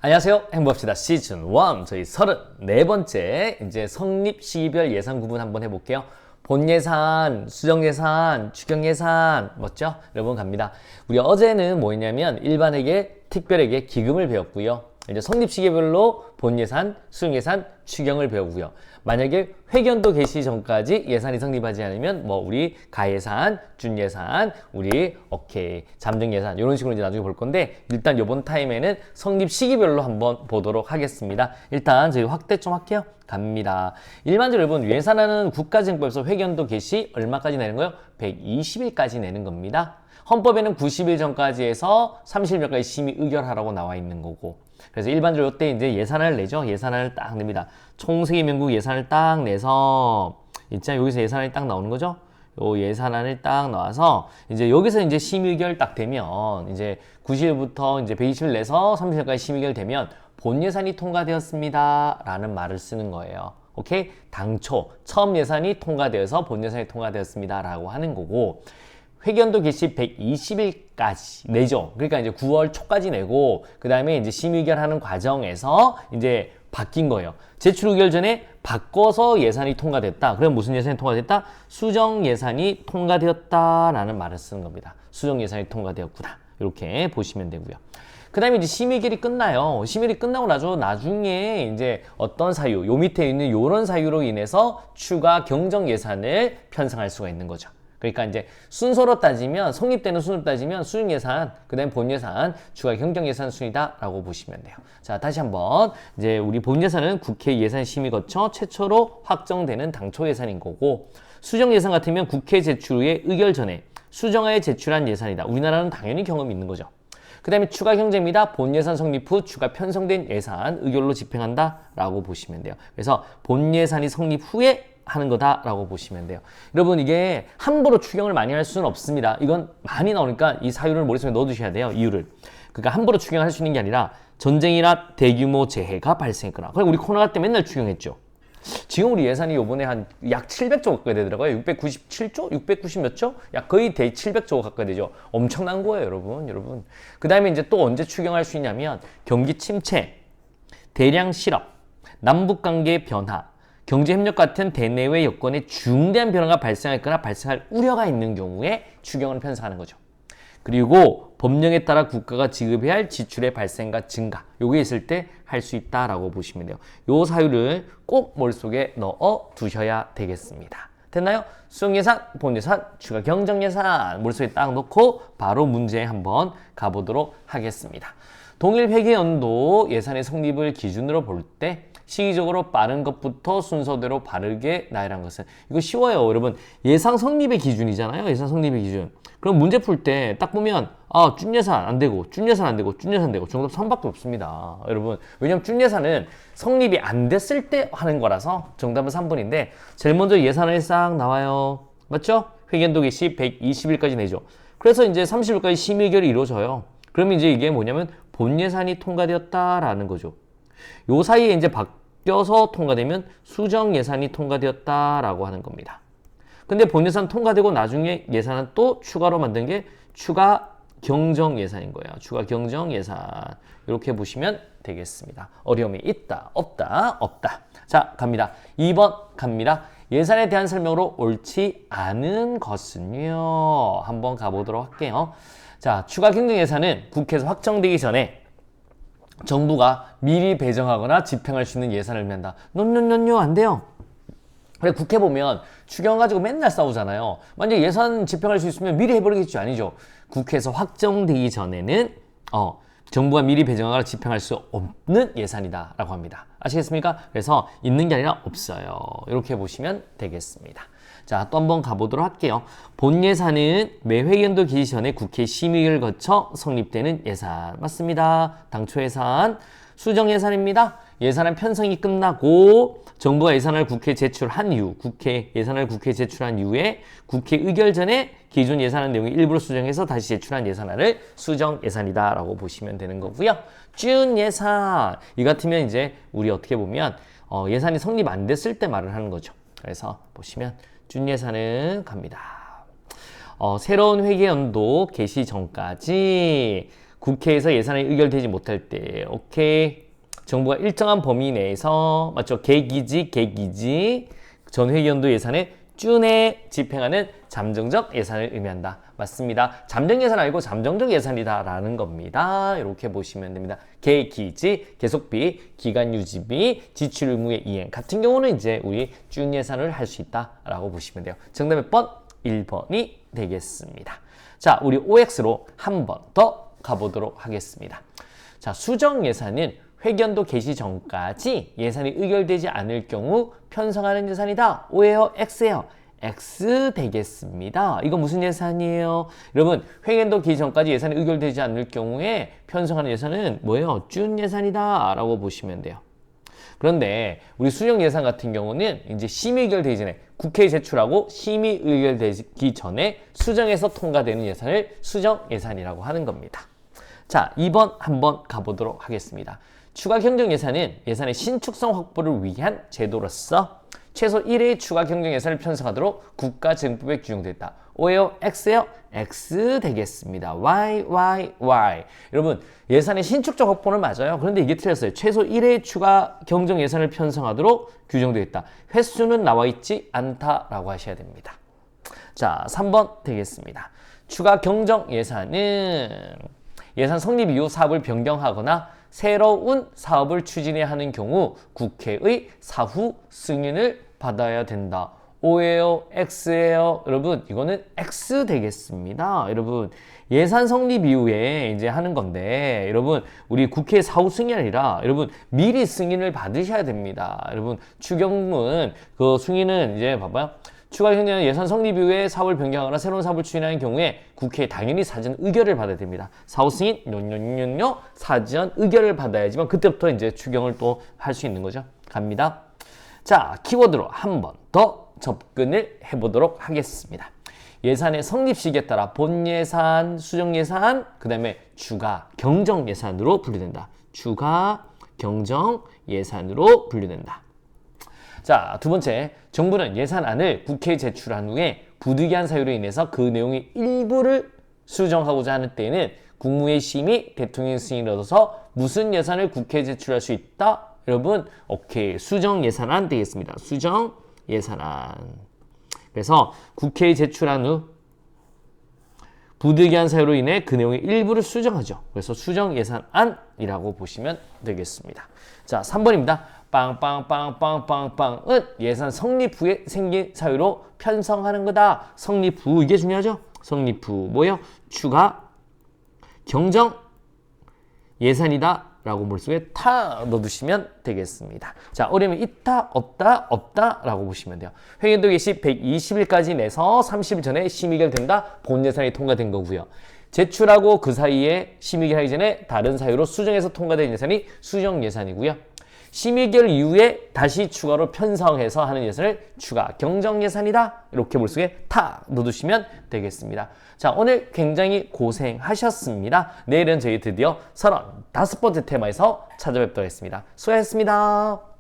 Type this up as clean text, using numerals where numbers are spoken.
안녕하세요. 행복합시다. 시즌 1 저희 34번째 이제 성립 시기별 예산 구분 한번 해볼게요. 본 예산, 수정 예산, 추경 예산 맞죠? 여러분 갑니다. 우리 어제는 뭐였냐면 일반에게, 특별에게 기금을 배웠고요. 이제 성립 시기별로 본 예산, 수정 예산, 추경을 배우고요. 만약에 회견도 개시 전까지 예산이 성립하지 않으면 뭐 우리 가예산, 준예산, 우리 오케이 잠정 예산 이런 식으로 이제 나중에 볼 건데 일단 이번 타임에는 성립 시기별로 한번 보도록 하겠습니다. 일단 저희 확대 좀 할게요. 갑니다. 일반적으로 여러분 예산안은 국가정법에서 회견도 개시 얼마까지 내는 거예요? 120일까지 내는 겁니다. 헌법에는 90일 전까지 해서 30일 전까지 심의 의결하라고 나와 있는 거고 그래서 일반적으로 이때 이제 예산안을 내죠. 예산안을 딱 냅니다. 총세기명국 예산을 딱 내서 있잖아요. 여기서 예산안이 딱 나오는 거죠. 요 예산안을 딱 나와서 이제 여기서 이제 심의 의결 딱 되면 이제 90일부터 이제 120일 내서 30일까지 심의 의결 되면 본 예산이 통과되었습니다. 라는 말을 쓰는 거예요. 오케이? 당초 처음 예산이 통과되어서 본 예산이 통과되었습니다. 라고 하는 거고 회견도 개시 120일까지 내죠. 그러니까 이제 9월 초까지 내고 그 다음에 이제 심의결하는 과정에서 이제 바뀐 거예요. 제출 의결 전에 바꿔서 예산이 통과됐다. 그럼 무슨 예산이 통과됐다? 수정 예산이 통과되었다라는 말을 쓰는 겁니다. 수정 예산이 통과되었구나. 이렇게 보시면 되고요. 그 다음에 이제 심의결이 끝나요. 심의결이 끝나고 나중에 이제 어떤 사유, 요 밑에 있는 요런 사유로 인해서 추가 경정 예산을 편성할 수가 있는 거죠. 그러니까 이제 순서로 따지면 성립되는 순서로 따지면 수정 예산, 그다음에 본 예산, 추가 경정 예산 순이다라고 보시면 돼요. 자, 다시 한번 이제 우리 본 예산은 국회 예산 심의 거쳐 최초로 확정되는 당초 예산인 거고 수정 예산 같으면 국회 제출 후에 의결 전에 수정하에 제출한 예산이다. 우리나라는 당연히 경험이 있는 거죠. 그 다음에 추가 경제입니다. 본 예산 성립 후 추가 편성된 예산 의결로 집행한다라고 보시면 돼요. 그래서 본 예산이 성립 후에 하는 거다라고 보시면 돼요. 여러분 이게 함부로 추경을 많이 할 수는 없습니다. 이건 많이 나오니까 이 사유를 머릿속에 넣어두셔야 돼요. 이유를. 그러니까 함부로 추경할 수 있는 게 아니라 전쟁이나 대규모 재해가 발생했거나 그럼 우리 코로나 때 맨날 추경했죠. 지금 우리 예산이 요번에 한 약 700조 가까이 되더라고요. 697조? 690 몇 조? 약 거의 700조 가까이 되죠. 엄청난 거예요, 여러분. 그 다음에 이제 또 언제 추경할 수 있냐면 경기 침체, 대량 실업, 남북관계 변화, 경제협력 같은 대내외 여건에 중대한 변화가 발생했거나 발생할 우려가 있는 경우에 추경을 편성하는 거죠. 그리고 법령에 따라 국가가 지급해야 할 지출의 발생과 증가 요게 있을 때 할 수 있다라고 보시면 돼요. 요 사유를 꼭 머릿속에 넣어 두셔야 되겠습니다. 됐나요? 수정예산, 본예산, 추가 경정예산 머릿속에 딱 넣고 바로 문제에 한번 가보도록 하겠습니다. 동일 회계연도 예산의 성립을 기준으로 볼 때 시기적으로 빠른 것부터 순서대로 바르게 나열한 것은 이거 쉬워요. 여러분 예상 성립의 기준이잖아요. 예산 성립의 기준. 그럼 문제 풀 때 딱 보면 준예산 안 되고 준예산 안 되고 준예산 되고 정답 3밖에 없습니다. 여러분 왜냐면 준예산은 성립이 안 됐을 때 하는 거라서 정답은 3번인데 제일 먼저 예산을 싹 나와요. 맞죠? 회견도 개시 120일까지 내죠. 그래서 이제 30일까지 심의결이 이루어져요. 그러면 이제 이게 뭐냐면 본 예산이 통과되었다라는 거죠. 요 사이에 이제 바뀌어서 통과되면 수정 예산이 통과되었다라고 하는 겁니다. 근데 본 예산 통과되고 나중에 예산은 또 추가로 만든 게 추가 경정 예산인 거예요. 추가 경정 예산. 이렇게 보시면 되겠습니다. 어려움이 있다, 없다, 없다. 자, 갑니다. 2번 갑니다. 예산에 대한 설명으로 옳지 않은 것은요. 한번 가보도록 할게요. 자, 추가 경정 예산은 국회에서 확정되기 전에 정부가 미리 배정하거나 집행할 수 있는 예산을 의미한다. 노노노노 안 돼요. 그래 국회 보면 추경 가지고 맨날 싸우잖아요. 만약 예산 집행할 수 있으면 미리 해버리겠죠. 아니죠. 국회에서 확정되기 전에는 정부가 미리 배정하거나 집행할 수 없는 예산이다 라고 합니다. 아시겠습니까? 그래서 있는 게 아니라 없어요. 이렇게 보시면 되겠습니다. 자, 또 한번 가보도록 할게요. 본 예산은 매 회견도 개시 전에 국회 심의를 거쳐 성립되는 예산. 맞습니다. 당초 예산. 수정 예산입니다. 예산안 편성이 끝나고 정부가 예산을 국회에 제출한 이후, 예산을 국회에 제출한 이후에 국회 의결 전에 기존 예산안 내용을 일부러 수정해서 다시 제출한 예산안을 수정 예산이다라고 보시면 되는 거고요. 준 예산. 이 같으면 이제 우리 어떻게 보면 예산이 성립 안 됐을 때 말을 하는 거죠. 그래서 보시면 준 예산은 갑니다. 새로운 회계연도 개시 전까지 국회에서 예산이 의결되지 못할 때, 오케이. 정부가 일정한 범위 내에서, 맞죠? 계기지, 전회기연도 예산에 준해 집행하는 잠정적 예산을 의미한다. 맞습니다. 잠정 예산 아니고 잠정적 예산이다라는 겁니다. 이렇게 보시면 됩니다. 계기지, 계속비, 기간 유지비, 지출 의무의 이행 같은 경우는 이제 우리 준 예산을 할 수 있다라고 보시면 돼요. 정답 몇 번? 1번이 되겠습니다. 자, 우리 OX로 한 번 더 가보도록 하겠습니다. 자, 수정 예산은 회견도 개시 전까지 예산이 의결되지 않을 경우 편성하는 예산이다. O예요? X예요? X 되겠습니다. 이거 무슨 예산이에요? 여러분, 회견도 개시 전까지 예산이 의결되지 않을 경우에 편성하는 예산은 뭐예요? 준 예산이다 라고 보시면 돼요. 그런데 우리 수정 예산 같은 경우는 이제 심의 의결되기 전에 국회에 제출하고 심의 의결되기 전에 수정해서 통과되는 예산을 수정 예산이라고 하는 겁니다. 자, 2번 한번 가보도록 하겠습니다. 추가 경정 예산은 예산의 신축성 확보를 위한 제도로서 최소 1회의 추가 경정 예산을 편성하도록 국가정법에 규정됐다. O예요? X예요? X 되겠습니다. Y. 여러분, 예산의 신축적 확보는 맞아요. 그런데 이게 틀렸어요. 최소 1회의 추가 경정 예산을 편성하도록 규정되어 있다. 횟수는 나와 있지 않다라고 하셔야 됩니다. 자, 3번 되겠습니다. 추가 경정 예산은 예산 성립 이후 사업을 변경하거나 새로운 사업을 추진해야 하는 경우 국회의 사후 승인을 받아야 된다. O예요? X예요? 여러분, 이거는 X 되겠습니다. 여러분, 예산 성립 이후에 이제 하는 건데, 여러분, 우리 국회 사후 승인이 아니라, 여러분, 미리 승인을 받으셔야 됩니다. 여러분, 추경은, 그 승인은 이제 봐봐요. 추가 경정 예산 성립 이후에 사업을 변경하거나 새로운 사업을 추진하는 경우에 국회에 당연히 사전 의결을 받아야 됩니다. 사후 승인, 사전 의결을 받아야지만 그때부터 이제 추경을 또 할 수 있는 거죠. 갑니다. 자, 키워드로 한 번 더 접근을 해보도록 하겠습니다. 예산의 성립 시기에 따라 본예산, 수정예산, 그 다음에 추가 경정예산으로 분류된다. 추가 경정예산으로 분류된다. 자, 두 번째, 정부는 예산안을 국회에 제출한 후에 부득이한 사유로 인해서 그 내용의 일부를 수정하고자 하는 때에는 국무회의 심의, 대통령 승인을 얻어서 무슨 예산을 국회에 제출할 수 있다? 여러분, 오케이. 수정 예산안 되겠습니다. 수정 예산안. 그래서 국회에 제출한 후 부득이한 사유로 인해 그 내용의 일부를 수정하죠. 그래서 수정 예산안이라고 보시면 되겠습니다. 자, 3번입니다. 빵빵빵빵빵빵은 예산 성립 후에 생긴 사유로 편성하는 거다. 성립 후, 이게 중요하죠? 성립 후 뭐예요? 추가 경정 예산이다 라고 머릿속에 타 넣어두시면 되겠습니다. 자, 어려우면 있다, 없다 라고 보시면 돼요. 회견도 개시 120일까지 내서 30일 전에 심의결 된다. 본 예산이 통과된 거고요. 제출하고 그 사이에 심의결 하기 전에 다른 사유로 수정해서 통과된 예산이 수정 예산이고요. 심의결 이후에 다시 추가로 편성해서 하는 예산을 추가 경정 예산이다. 이렇게 머릿속에 타 넣어두시면 되겠습니다. 자, 오늘 굉장히 고생하셨습니다. 내일은 저희 드디어 35번째 테마에서 찾아뵙도록 하겠습니다. 수고하셨습니다.